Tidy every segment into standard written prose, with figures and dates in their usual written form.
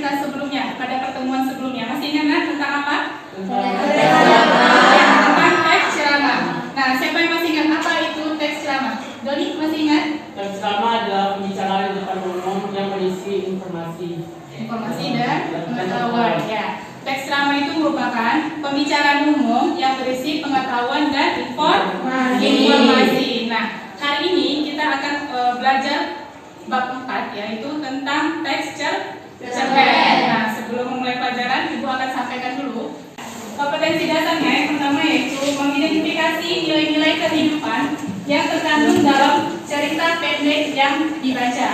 kita sebelumnya, pada pertemuan sebelumnya. Masih ingat tentang apa? Tentang teks ceramah. Nah, siapa yang masih ingat apa itu teks ceramah? Doni, masih ingat? Teks ceramah adalah pembicaraan di depan umum yang berisi informasi dan pengetahuan. Ya, teks ceramah itu merupakan pembicaraan umum yang berisi pengetahuan dan informasi. Nah, hari ini kita akan belajar bab 4, yaitu tentang teks cerpen. Nah, sebelum memulai pelajaran, Ibu akan sampaikan dulu kompetensi dasarnya. Yang pertama yaitu mengidentifikasi nilai-nilai kehidupan yang terkandung dalam cerita pendek yang dibaca.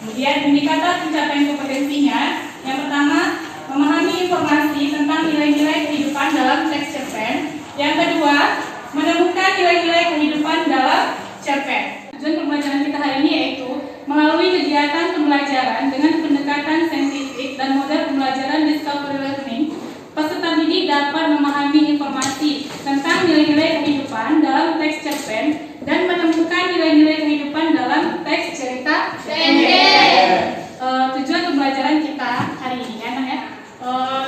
Kemudian indikator pencapaian kompetensinya, yang pertama memahami informasi tentang nilai-nilai kehidupan dalam teks cerpen. Yang kedua, menemukan nilai-nilai kehidupan dalam cerpen. Tujuan pembelajaran kita hari ini yaitu melalui kegiatan pembelajaran dengan pendekatan saintifik dan model pembelajaran discovery learning, peserta didik dapat memahami informasi tentang nilai-nilai kehidupan dalam teks cerpen dan menemukan nilai-nilai kehidupan dalam teks cerita pendek. Tujuan pembelajaran kita hari ini, anak ya.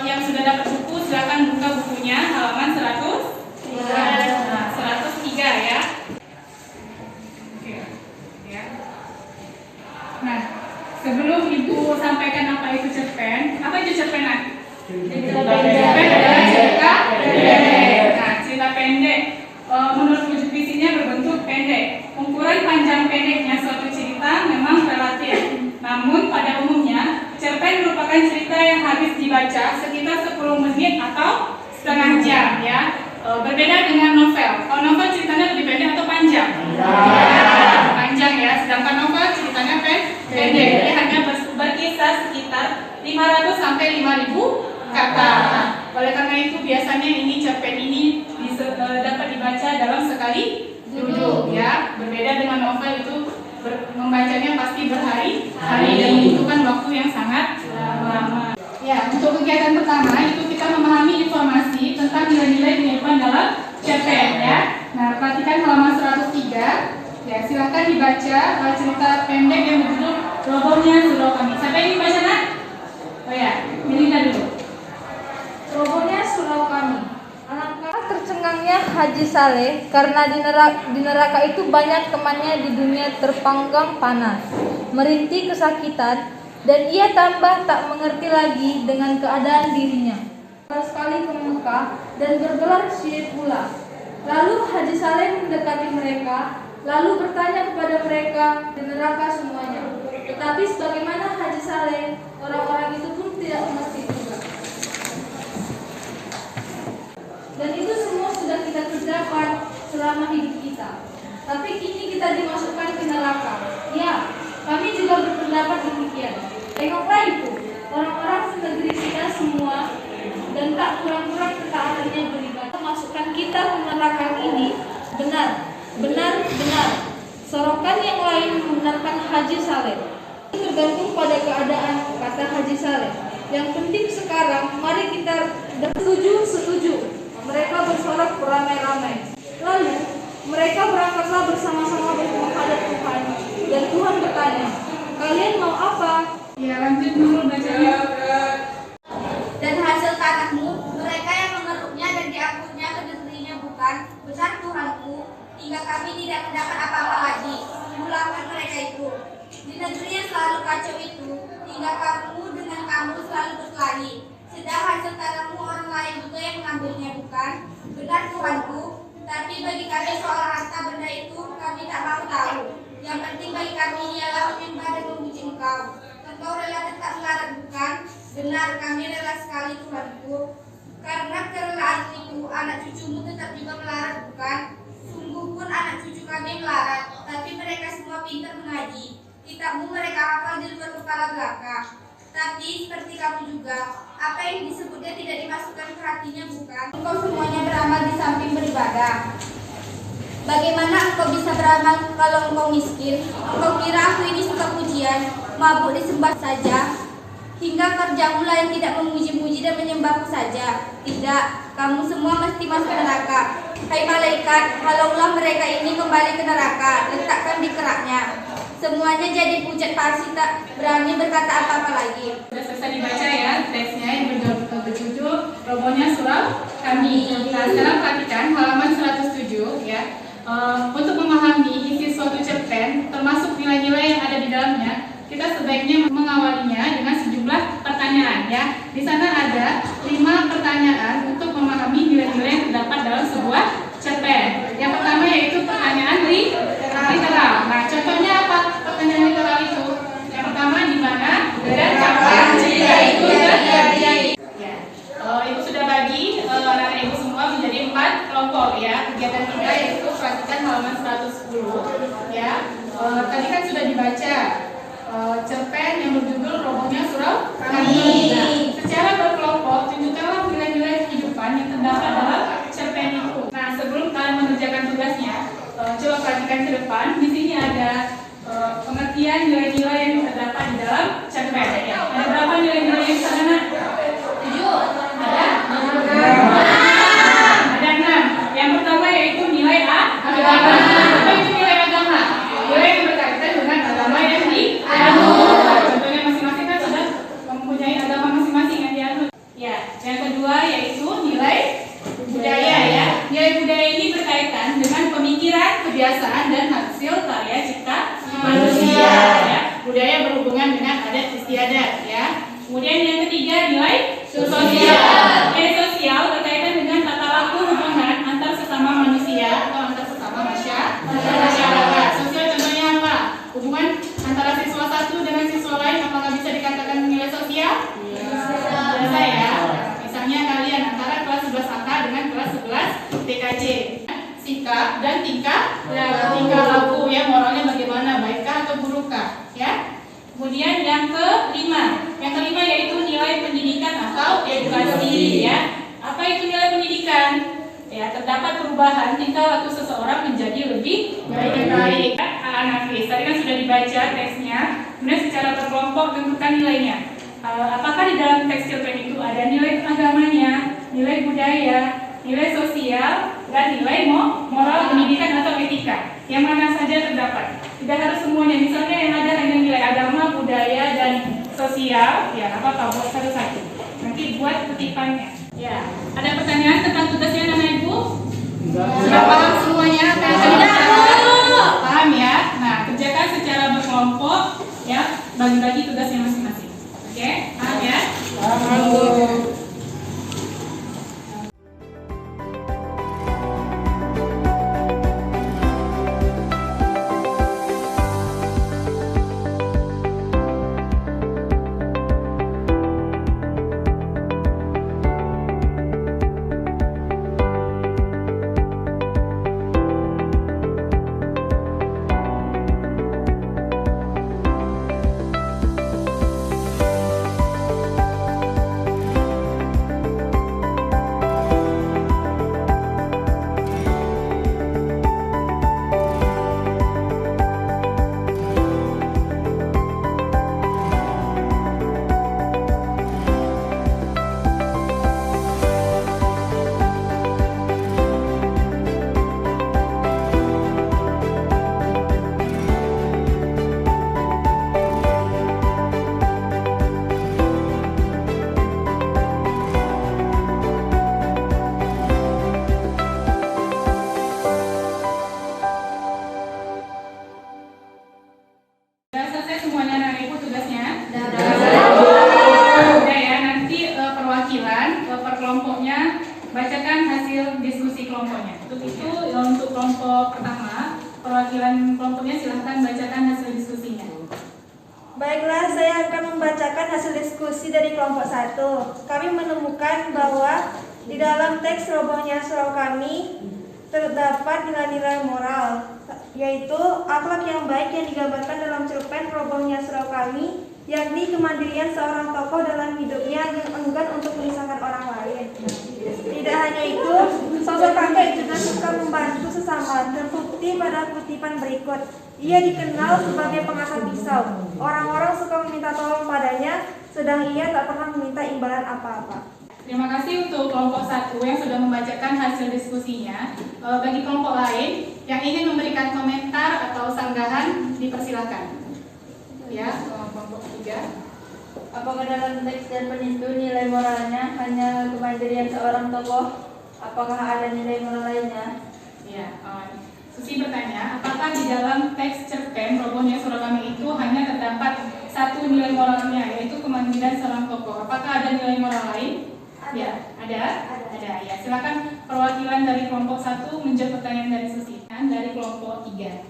Yang sudah dapat buku silakan buka bukunya halaman 103 ya. Nah, sebelum Ibu sampaikan apa itu cerpen, apa itu cerpenan? Cerpen adalah cerita pendek. Nah, cerita pendek menurut wujud visinya berbentuk pendek. Ukuran panjang pendeknya suatu cerita memang relatif. Namun pada umumnya, cerpen merupakan cerita yang habis dibaca sekitar 10 menit atau setengah jam ya. Berbeda dengan novel. Kalau novel ceritanya lebih pendek atau panjang? Panjang ya, sedangkan novel ceritanya pendek. Jadi hanya berkisar sekitar 500 sampai 5.000 kata. Oleh karena itu biasanya ini cerpen ini dapat dibaca dalam sekali duduk ya. Berbeda dengan novel itu membacanya pasti berhari-hari dan membutuhkan waktu yang sangat lama. Ya, untuk kegiatan pertama itu kita memahami informasi tentang nilai-nilai kehidupan dalam cerpen ya. Nah, perhatikan halaman 103. Ya, silakan dibaca cerita pendek yang berjudul Robohnya Surau Kami. Siapa yang dibaca nak? Oh ya, Melinda dulu. Robohnya Surau Kami. Alangkah tercengangnya Haji Saleh karena di neraka itu banyak temannya di dunia terpanggang panas, merintih kesakitan, dan ia tambah tak mengerti lagi dengan keadaan dirinya. Sekali ke Mekah dan bergelar syekh pula. Lalu Haji Saleh mendekati mereka, lalu bertanya kepada mereka di neraka semuanya. Tetapi sebagaimana Haji Saleh, orang-orang itu pun tidak mengerti juga. Dan itu semua sudah kita kerjakan selama hidup kita. Tapi kini kita dimasukkan ke neraka. Ya, kami juga berpendapat demikian. Tengoklah itu, orang-orang senegeri kita semua dan tak kurang-kurang ketaatannya beribadah. Masukkan kita ke neraka ini benar. Sorokan yang lain membenarkan Haji Saleh. Tergantung pada keadaan, kata Haji Saleh. Yang penting sekarang, mari kita setuju. Mereka bersorak beramai-ramai. Lalu mereka berangkatlah bersama-sama menghadap Tuhan. Dan Tuhan bertanya, kalian mau apa? Ya, lanjut dulu bacanya. Dan hasil tanahmu, mereka yang mengeruknya dan diangkutnya ke negerinya bukan, benar Tuhanku, hingga kami tidak mendapat apa-apa lagi. Ulangkan mereka itu. Di negeri yang selalu kacau itu, hingga kamu dengan kamu selalu berkelahi. Sedang hasil tanahmu orang lain juga yang mengambilnya bukan, benar Tuhanku. Tapi bagi kami soal harta benda itu kami tak mau tahu. Yang penting bagi kami ialah menyembah dan memuji Engkau. Engkau rela tetap melarat bukan, benar kami rela sekali Tuhanku. Karena kerelaan itu anak cucumu tetap juga melarat bukan. Sungguh pun anak cucu kami melarat, tapi mereka semua pintar mengaji. Kitabmu mereka hafal di luar kepala belaka. Tapi seperti kamu juga, apa yang disebutnya tidak dimasukkan ke hatinya bukan? Engkau semuanya beramal di samping beribadah. Bagaimana engkau bisa beramal kalau engkau miskin? Engkau kira aku ini suka pujian, mabuk disembah saja? Hingga kerjamu lah yang tidak memuji-muji dan menyembahku saja. Tidak, kamu semua mesti masuk neraka. Hai malaikat, halaulah mereka ini kembali ke neraka, letakkan di keraknya. Semuanya jadi pucat pasi, tak berani berkata apa-apa lagi. Sudah selesai dibaca ya. sekarang perhatikan halaman 107 ya. Untuk memahami isi suatu cerpen termasuk nilai-nilai yang ada di dalamnya, kita sebaiknya mengawalinya dengan sejumlah pertanyaan ya. Di sana ada 5 pertanyaan untuk memahami nilai-nilai yang terdapat dalam sebuah cerpen. Yang pertama yaitu pertanyaan literal. Nah, contohnya apa pertanyaan literal itu? Yang pertama, di mana dan kapan cerita itu terjadi? Ya. Ibu sudah bagi anak ibu semua menjadi 4 kelompok ya. Kegiatan kita yaitu perhatikan halaman 110 ya. Tadi kan sudah dibaca cerpen yang berjudul Robohnya Surau Kami. Nah, secara berkelompok tunjukkanlah nilai-nilai kehidupan yang terdapat dalam cerpen itu. Nah, sebelum kalian mengerjakan tugasnya, coba perhatikan ke depan. Di sini ada pengertian nilai-nilai yang terdapat di dalam cerpen. Ya. Ada berapa nilai-nilai yang sana? 7. Ada 6. Yang pertama yaitu nilai agama. Apa itu nilai agama? Nilai yang berkaitan dengan agama yang dianut. Contohnya masing-masing kan sudah mempunyai agama masing-masing yang dianut. Ya. Yang kedua yaitu nilai budaya ya. Nilai budaya ini berkaitan dengan pemikiran, kebiasaan dan hasil karya cipta manusia ya. Budaya berhubungan dengan adat istiadat ya. Kemudian yang ketiga nilai sosial. Nilai sosial berkaitan dengan tata laku hubungan antar sesama manusia atau antar sesama masyarakat. Sosial contohnya apa? Hubungan antara siswa satu dengan siswa lain apakah bisa dikatakan nilai sosial? Bisa ya. Misalnya kalian antara kelas 11 AK dengan kelas 11 TKJ. Sikap dan tingkah laku ya, moralnya bagaimana, baikkah atau burukkah ya. Kemudian yang kelima yaitu nilai pendidikan atau edukasi ya. Apa itu nilai pendidikan? Ya, terdapat perubahan tingkah laku seseorang menjadi lebih baik. Anak tadi kan sudah dibaca teksnya, kemudian secara berkelompok tentukan nilainya. Apakah di dalam teks cerpen itu ada nilai agamanya, nilai budaya, nilai sosial, dan nilai moral, pendidikan atau etika? Yang mana saja terdapat? Tidak harus semuanya. Misalnya yang ada hanya nilai agama, budaya, dan sosial, ya apa-apa buat satu-satu. Nanti buat kutipannya. Ya, ada pertanyaan tentang tugasnya anak ibu? Sudah paham semuanya? Apa yang tadi dikatakan? Paham ya? Nah, kerjakan secara berkelompok, ya, bagi-bagi tugasnya masing-masing. Oke, paham ya? Paham. Bacakan hasil diskusi kelompoknya. Untuk itu, untuk kelompok pertama, perwakilan kelompoknya silahkan bacakan hasil diskusinya. Baiklah, saya akan membacakan hasil diskusi dari kelompok 1. Kami menemukan bahwa di dalam teks Robohnya Surau Kami terdapat nilai-nilai moral, yaitu akhlak yang baik yang digambarkan dalam cerpen Robohnya Surau Kami, yakni kemandirian seorang tokoh dalam hidupnya yang enggan untuk menyusahkan orang lain. Tidak hanya itu, sosok kakek juga suka membantu sesama, terbukti pada kutipan berikut. Ia dikenal sebagai pengasah pisau. Orang-orang suka meminta tolong padanya, sedang ia tak pernah meminta imbalan apa-apa. Terima kasih untuk kelompok 1 yang sudah membacakan hasil diskusinya. Bagi kelompok lain yang ingin memberikan komentar atau sanggahan, dipersilakan. Ya, kelompok 3. Apakah dalam teks cerpen itu nilai moralnya hanya kemandirian seorang tokoh Apakah ada nilai moral lainnya? Ya, Susi bertanya, apakah di dalam teks cerpen Robohnya Surau Kami itu hanya terdapat satu nilai moralnya, yaitu kemandirian seorang tokoh? Apakah ada nilai moral lain? Ada. Ya, ada. Ya, silakan perwakilan dari kelompok 1 menjawab pertanyaan dari Susi. Dan dari kelompok 3.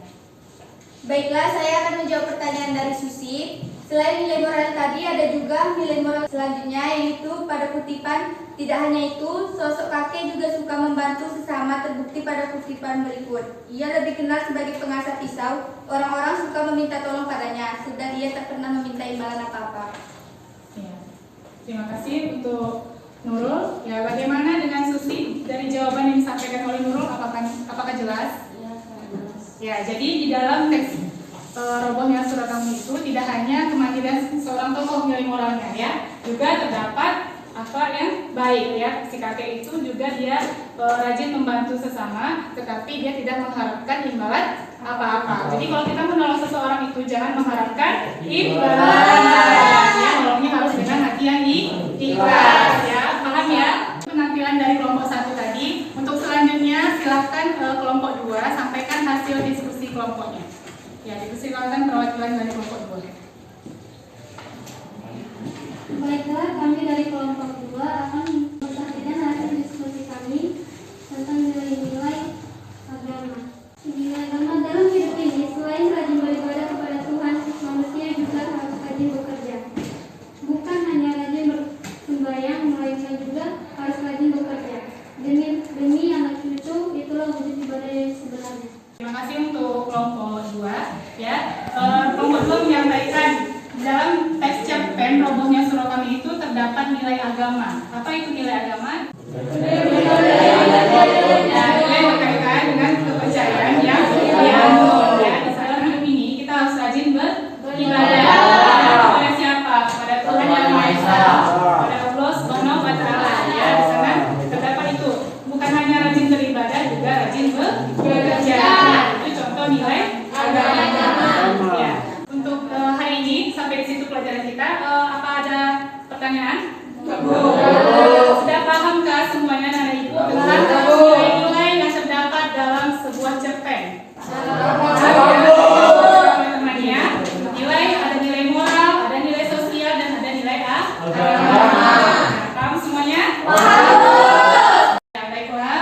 Baiklah, saya akan menjawab pertanyaan dari Susi. Selain nilai moral tadi, ada juga nilai moral selanjutnya, yaitu pada kutipan, tidak hanya itu, sosok kakek juga suka membantu sesama, terbukti pada kutipan berikut. Ia lebih kenal sebagai pengasah pisau, orang-orang suka meminta tolong padanya, sedang ia tak pernah meminta imbalan apa-apa. Ya. Terima kasih untuk Nurul. Ya, bagaimana dengan Susi? Dari jawaban yang disampaikan oleh Nurul, apakah jelas? Ya, jadi di dalam teks Robohnya Surau Kami itu tidak hanya kemandirian seorang tokoh nilai moralnya, ya, juga terdapat apa yang baik, ya. Si kakek itu juga dia rajin membantu sesama, tetapi dia tidak mengharapkan imbalan apa-apa. Jadi kalau kita menolong seseorang itu jangan mengharapkan imbalan, ya, nolongnya harus dengan hati yang ikhlas, ya. Paham ya? Penampilan dari kelompok 1 tadi. Untuk selanjutnya silahkan kelompok 2 sampaikan hasil diskusi kelompoknya. Ya, dipersilakan perwakilan dari kelompok 2. Baiklah, kami dari kelompok 2 akan memperhatikan hasil diskusi kami tentang nilai-nilai agama. Nilai agama dalam hidup ini selain rajin beribadah kepada Tuhan, manusia juga harus rajin bekerja. Bukan hanya rajin bersembahyang, melainkan juga harus rajin bekerja. Demi anak cucu, itulah wujud ibadah yang sebenarnya. Terima kasih untuk kelompok 2, ya. Kelompok 2 menyampaikan dalam teks cerpen Robohnya Surau Kami itu terdapat nilai agama. Apa itu nilai agama? Ya, nilai berkaitan dengan kepercayaan yang dianut, ya. Di dalam hidup ini kita harus rajin beribadah kepada siapa? Kepada Tuhan Yang Maha Esa, kepada Allah Subhanahu wa Ta'ala, ya. Di sana terdapat itu. Bukan hanya rajin beribadah, juga rajin bekerja. Itu contoh nilai agama. Ya. Untuk hari ini sampai di situ pelajaran kita. Apa ada pertanyaan? Sudah pahamkah semuanya anak ibu tentang nilai-nilai yang terdapat dalam sebuah cerpen? Teman-teman, ya. Nilai, ada nilai moral, ada nilai sosial, dan ada nilai agama. Paham semuanya? Ya, baiklah.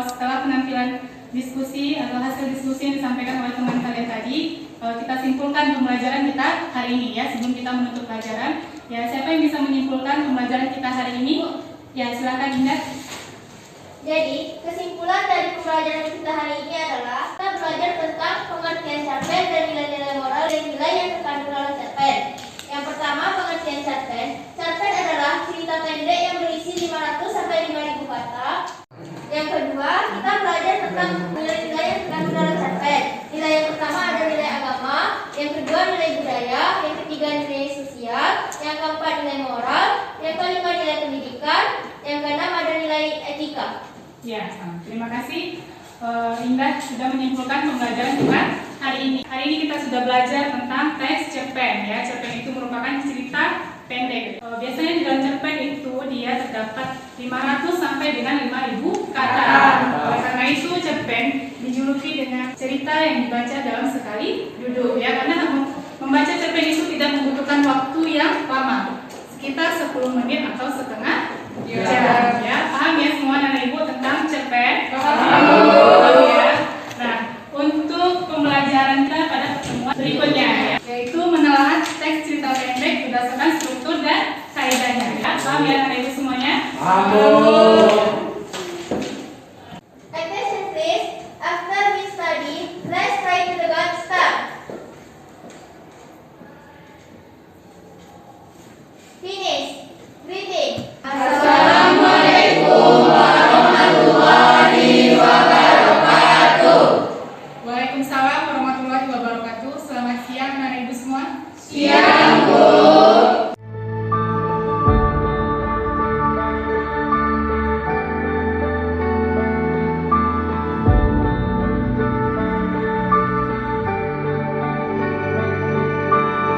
Setelah penampilan diskusi atau hasil diskusi yang disampaikan oleh teman kalian tadi, kita simpulkan pembelajaran kita hari ini, ya. Sebelum kita menutup pelajaran, ya, siapa yang bisa menyimpulkan pembelajaran kita hari ini? Ya, silakan Indah. Jadi, kesimpulan dari pembelajaran kita hari ini adalah kita belajar tentang pengertian cerpen dan nilai-nilai moral dan nilai yang terkandung dalam cerpen. Yang pertama, pengertian cerpen. Cerpen adalah cerita pendek yang berisi 500 sampai 5.000 kata. Yang kedua, kita belajar tentang nilai-nilai yang terkandung dalam cerpen. Nilai yang pertama ada nilai agama, yang kedua nilai budaya, yang ketiga nilai sosial, yang keempat nilai moral, yang kelima nilai pendidikan, yang keenam ada nilai etika. Ya, terima kasih. Indah sudah menyimpulkan pembelajaran kita hari ini. Hari ini kita sudah belajar tentang teks cerpen, ya. Cerpen itu merupakan cerita pendek. Biasanya di dalam cerpen itu dia terdapat 500 sampai dengan 5.000 kata. Oleh karena itu cerpen dijuluki dengan cerita yang dibaca dalam sekali duduk, ya. Karena membaca cerpen itu tidak membutuhkan waktu yang lama, sekitar 10 menit atau setengah jam, ya. Paham ya semua anak ibu tentang cerpen? Paham ya. Nah, untuk pembelajaran kita pada pertemuan berikutnya, ya, yaitu menelaah teks cerita pendek berdasarkan struktur dan kaidahnya, ya. Paham ya anak ibu semuanya?